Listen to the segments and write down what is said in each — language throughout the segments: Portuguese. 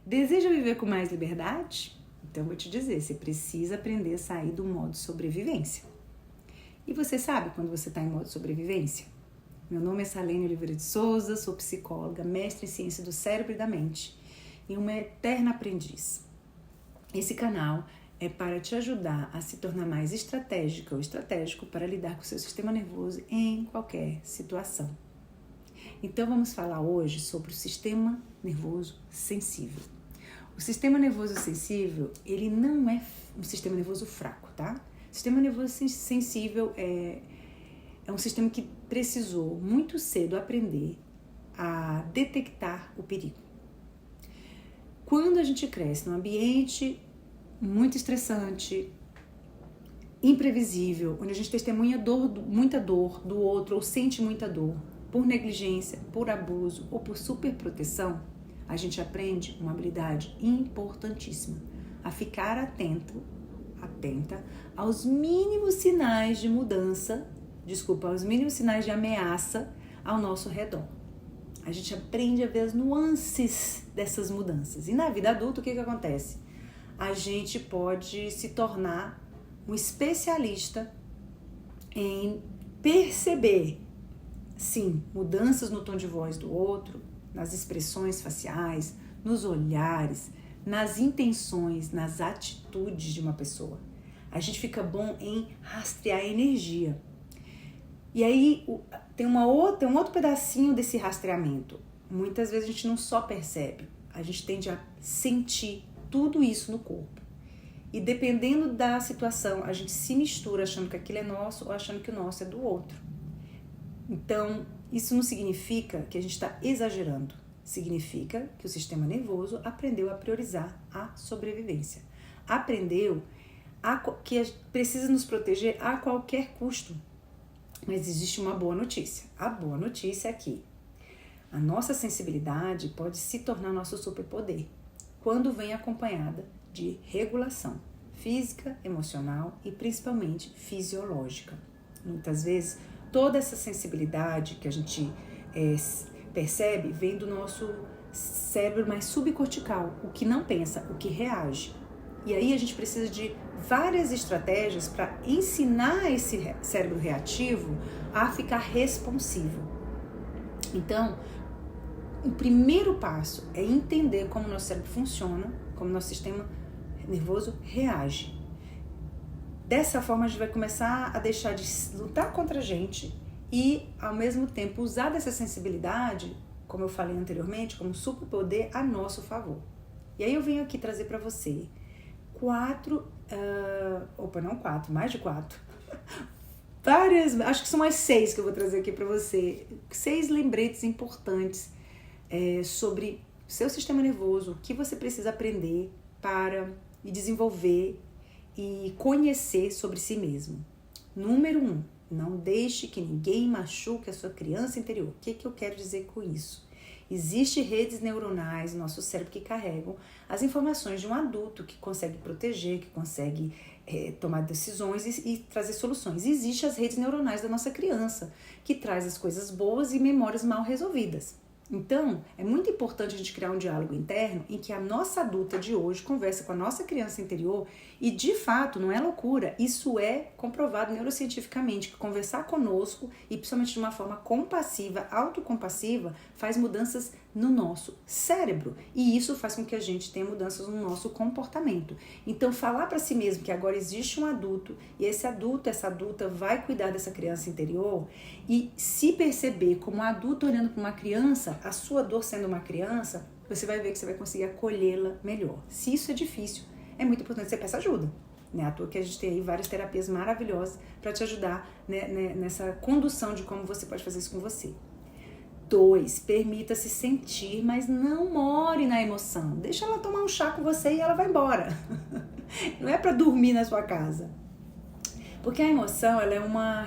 Deseja viver com mais liberdade? Então eu vou te dizer, você precisa aprender a sair do modo sobrevivência. E você sabe quando você está em modo sobrevivência? Meu nome é Salene Oliveira de Souza, sou psicóloga, mestre em ciência do cérebro e da mente e uma eterna aprendiz. Esse canal é para te ajudar a se tornar mais estratégica ou estratégico para lidar com o seu sistema nervoso em qualquer situação. Então vamos falar hoje sobre o sistema nervoso sensível. O sistema nervoso sensível, ele não é um sistema nervoso fraco, tá? O sistema nervoso sensível é um sistema que precisou muito cedo aprender a detectar o perigo. Quando a gente cresce num ambiente muito estressante, imprevisível, onde a gente testemunha muita dor do outro ou sente muita dor, por negligência, por abuso ou por superproteção, a gente aprende uma habilidade importantíssima, a ficar atenta aos mínimos sinais de mudança, aos mínimos sinais de ameaça ao nosso redor. A gente aprende a ver as nuances dessas mudanças. E na vida adulta, o que acontece? A gente pode se tornar um especialista em perceber, sim, mudanças no tom de voz do outro, nas expressões faciais, nos olhares, nas intenções, nas atitudes de uma pessoa. A gente fica bom em rastrear a energia. E aí tem um outro pedacinho desse rastreamento. Muitas vezes a gente não só percebe, a gente tende a sentir tudo isso no corpo. E dependendo da situação, a gente se mistura achando que aquilo é nosso ou achando que o nosso é do outro. Então, isso não significa que a gente está exagerando. Significa que o sistema nervoso aprendeu a priorizar a sobrevivência. Aprendeu que precisa nos proteger a qualquer custo. Mas existe uma boa notícia. A boa notícia é que a nossa sensibilidade pode se tornar nosso superpoder quando vem acompanhada de regulação física, emocional e principalmente fisiológica. Muitas vezes, toda essa sensibilidade que a gente percebe vem do nosso cérebro mais subcortical, o que não pensa, o que reage. E aí a gente precisa de várias estratégias para ensinar esse cérebro reativo a ficar responsivo. Então, o primeiro passo é entender como o nosso cérebro funciona, como o nosso sistema nervoso reage. Dessa forma, a gente vai começar a deixar de lutar contra a gente e, ao mesmo tempo, usar dessa sensibilidade, como eu falei anteriormente, como superpoder a nosso favor. E aí eu venho aqui trazer para você mais de quatro. Acho que são mais 6 que eu vou trazer aqui para você. 6 lembretes importantes sobre o seu sistema nervoso, o que você precisa aprender para desenvolver e conhecer sobre si mesmo. Número 1, não deixe que ninguém machuque a sua criança interior. O que eu quero dizer com isso? Existem redes neuronais no nosso cérebro que carregam as informações de um adulto que consegue proteger, que consegue tomar decisões e trazer soluções. Existem as redes neuronais da nossa criança, que traz as coisas boas e memórias mal resolvidas. Então, é muito importante a gente criar um diálogo interno em que a nossa adulta de hoje conversa com a nossa criança interior e, de fato, não é loucura, isso é comprovado neurocientificamente, que conversar conosco e principalmente de uma forma compassiva, autocompassiva, faz mudanças no nosso cérebro e isso faz com que a gente tenha mudanças no nosso comportamento. Então, falar para si mesmo que agora existe um adulto e esse adulto, essa adulta vai cuidar dessa criança interior e se perceber como um adulto olhando para uma criança, a sua dor sendo uma criança, você vai ver que você vai conseguir acolhê-la melhor. Se isso é difícil, é muito importante que você peça ajuda. Né? À toa que a gente tem aí várias terapias maravilhosas para te ajudar, né, nessa condução de como você pode fazer isso com você. 2, permita-se sentir, mas não more na emoção. Deixa ela tomar um chá com você e ela vai embora. Não é para dormir na sua casa. Porque a emoção, ela é uma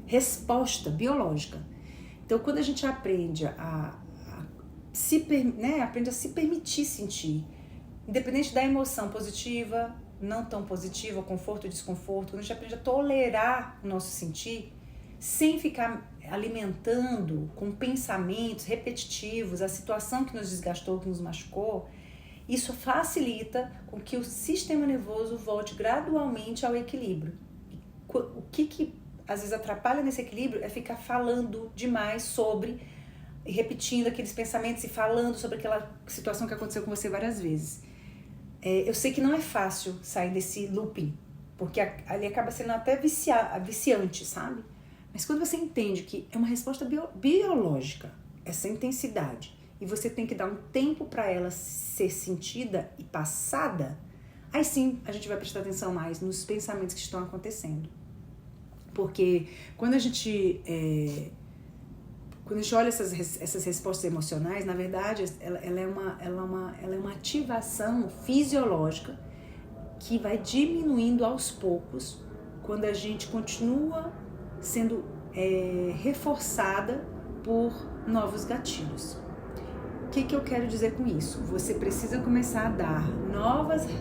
resposta biológica. Então, quando a gente aprende aprende a se permitir sentir, independente da emoção positiva, não tão positiva, conforto e desconforto, quando a gente aprende a tolerar o nosso sentir, sem ficar alimentando com pensamentos repetitivos a situação que nos desgastou, que nos machucou, isso facilita com que o sistema nervoso volte gradualmente ao equilíbrio. O que às vezes atrapalha nesse equilíbrio é ficar falando demais sobre, e repetindo aqueles pensamentos e falando sobre aquela situação que aconteceu com você várias vezes. Eu sei que não é fácil sair desse looping, porque ali acaba sendo até viciante, sabe? Mas quando você entende que é uma resposta biológica, essa intensidade, e você tem que dar um tempo para ela ser sentida e passada, aí sim a gente vai prestar atenção mais nos pensamentos que estão acontecendo. Porque quando a gente olha essas respostas emocionais, na verdade, ela é uma ativação fisiológica que vai diminuindo aos poucos quando a gente continua sendo reforçada por novos gatilhos. O que eu quero dizer com isso? Você precisa começar a dar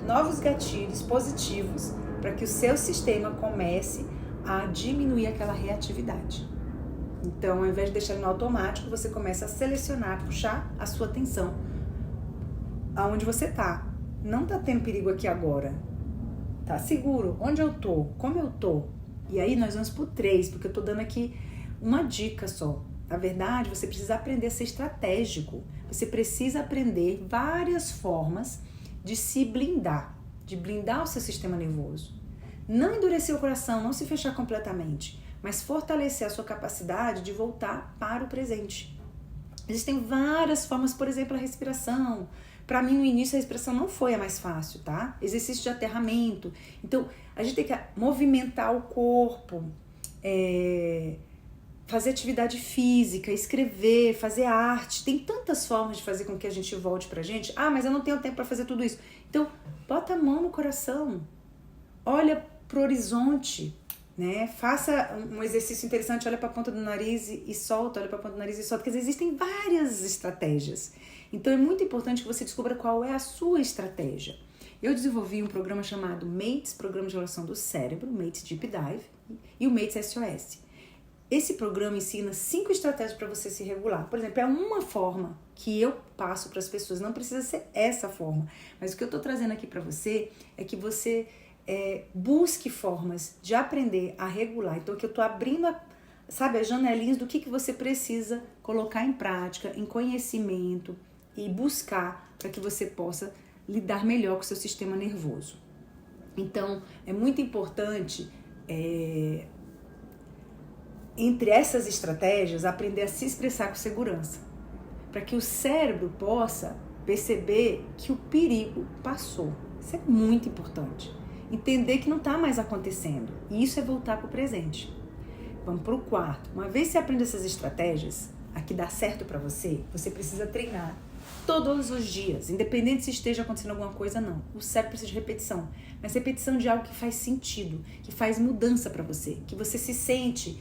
novos gatilhos positivos para que o seu sistema comece a diminuir aquela reatividade. Então, ao invés de deixar no automático, você começa a selecionar, puxar a sua atenção aonde você tá. Não tá tendo perigo aqui agora. Tá seguro? Onde eu tô? Como eu tô? E aí nós vamos pro 3, porque eu tô dando aqui uma dica só. Na verdade, você precisa aprender a ser estratégico. Você precisa aprender várias formas de se blindar, de blindar o seu sistema nervoso. Não endurecer o coração, não se fechar completamente, mas fortalecer a sua capacidade de voltar para o presente. Existem várias formas, por exemplo, a respiração. Para mim, no início, a respiração não foi a mais fácil, tá? Exercício de aterramento. Então, a gente tem que movimentar o corpo, fazer atividade física, escrever, fazer arte. Tem tantas formas de fazer com que a gente volte pra gente. Ah, mas eu não tenho tempo para fazer tudo isso. Então, bota a mão no coração. Olha pro horizonte, né? Faça um exercício interessante, olha para a ponta do nariz e solta, olha para a ponta do nariz e solta, porque existem várias estratégias. Então é muito importante que você descubra qual é a sua estratégia. Eu desenvolvi um programa chamado MATES, Programa de Relação do Cérebro, MATES Deep Dive, e o MATES SOS. Esse programa ensina 5 estratégias para você se regular. Por exemplo, é uma forma que eu passo para as pessoas, não precisa ser essa forma, mas o que eu estou trazendo aqui para você é que você busque formas de aprender a regular. Então, que eu estou abrindo as janelinhas do que você precisa colocar em prática, em conhecimento e buscar para que você possa lidar melhor com o seu sistema nervoso. Então, é muito importante, entre essas estratégias, aprender a se expressar com segurança, para que o cérebro possa perceber que o perigo passou. Isso é muito importante. Entender que não está mais acontecendo. E isso é voltar para o presente. Vamos para o 4. Uma vez que você aprende essas estratégias, a que dá certo para você, você precisa treinar todos os dias, independente se esteja acontecendo alguma coisa, não. O cérebro precisa de repetição, mas repetição de algo que faz sentido, que faz mudança para você, que você sente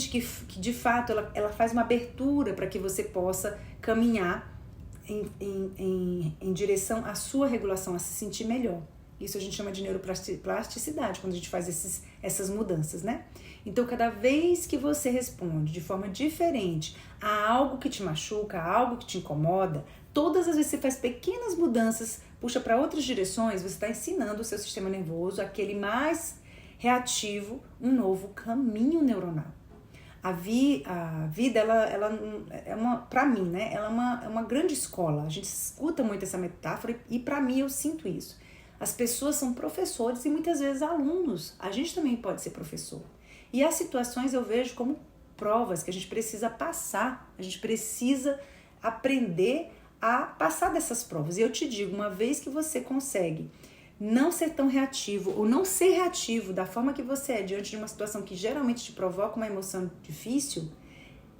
que de fato ela faz uma abertura para que você possa caminhar em direção à sua regulação, a se sentir melhor. Isso a gente chama de neuroplasticidade, quando a gente faz essas mudanças, né? Então, cada vez que você responde de forma diferente a algo que te machuca, a algo que te incomoda, todas as vezes que você faz pequenas mudanças, puxa para outras direções, você está ensinando o seu sistema nervoso, aquele mais reativo, um novo caminho neuronal. A vida, ela é para mim, né? Ela é uma grande escola. A gente escuta muito essa metáfora e para mim eu sinto isso. As pessoas são professores e muitas vezes alunos. A gente também pode ser professor. E as situações eu vejo como provas que a gente precisa passar. A gente precisa aprender a passar dessas provas. E eu te digo, uma vez que você consegue não ser tão reativo ou não ser reativo da forma que você é diante de uma situação que geralmente te provoca uma emoção difícil,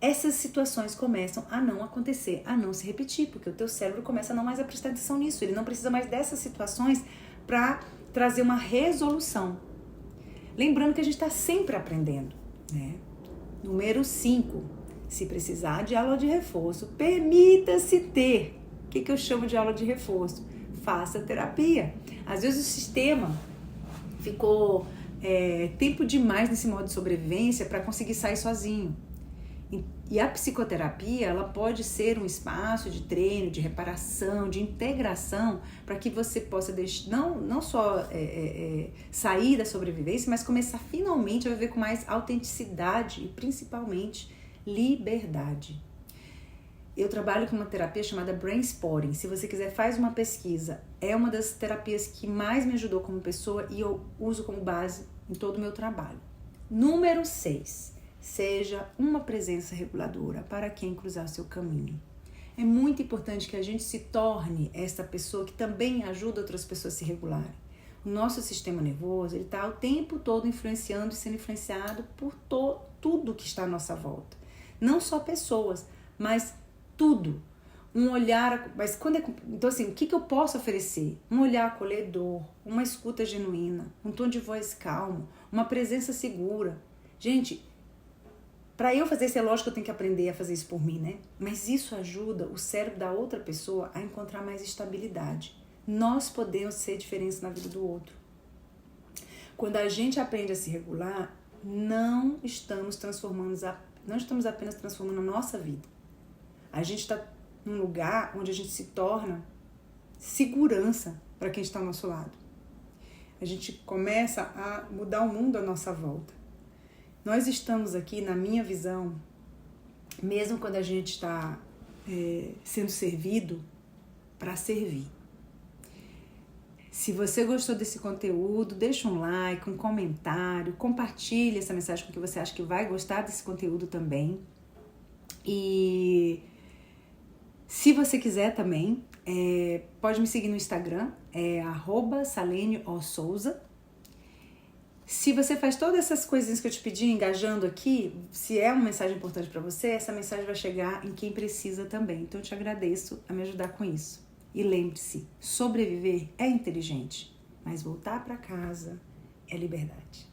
essas situações começam a não acontecer, a não se repetir, porque o teu cérebro começa a não mais a prestar atenção nisso. Ele não precisa mais dessas situações para trazer uma resolução. Lembrando que a gente está sempre aprendendo, né? Número 5. Se precisar de aula de reforço, permita-se ter. O que eu chamo de aula de reforço? Faça terapia. Às vezes o sistema ficou tempo demais nesse modo de sobrevivência para conseguir sair sozinho. E a psicoterapia, ela pode ser um espaço de treino, de reparação, de integração, para que você possa não só sair da sobrevivência, mas começar finalmente a viver com mais autenticidade e principalmente liberdade. Eu trabalho com uma terapia chamada Brain Spotting. Se você quiser, faz uma pesquisa. É uma das terapias que mais me ajudou como pessoa e eu uso como base em todo o meu trabalho. Número 6. Seja uma presença reguladora para quem cruzar o seu caminho. É muito importante que a gente se torne essa pessoa que também ajuda outras pessoas a se regularem. O nosso sistema nervoso está o tempo todo influenciando e sendo influenciado por tudo que está à nossa volta. Não só pessoas, mas tudo. Um olhar, mas então assim, o que eu posso oferecer? Um olhar acolhedor, uma escuta genuína, um tom de voz calmo, uma presença segura. Gente, para eu fazer isso, é lógico que eu tenho que aprender a fazer isso por mim, né? Mas isso ajuda o cérebro da outra pessoa a encontrar mais estabilidade. Nós podemos ser diferença na vida do outro. Quando a gente aprende a se regular, não estamos apenas transformando a nossa vida. A gente está num lugar onde a gente se torna segurança para quem está ao nosso lado. A gente começa a mudar o mundo à nossa volta. Nós estamos aqui, na minha visão, mesmo quando a gente está sendo servido, para servir. Se você gostou desse conteúdo, deixa um like, um comentário, compartilhe essa mensagem com quem você acha que vai gostar desse conteúdo também. E se você quiser também, pode me seguir no Instagram, @SalenioOSouza. Se você faz todas essas coisinhas que eu te pedi, engajando aqui, se é uma mensagem importante para você, essa mensagem vai chegar em quem precisa também. Então eu te agradeço a me ajudar com isso. E lembre-se, sobreviver é inteligente, mas voltar para casa é liberdade.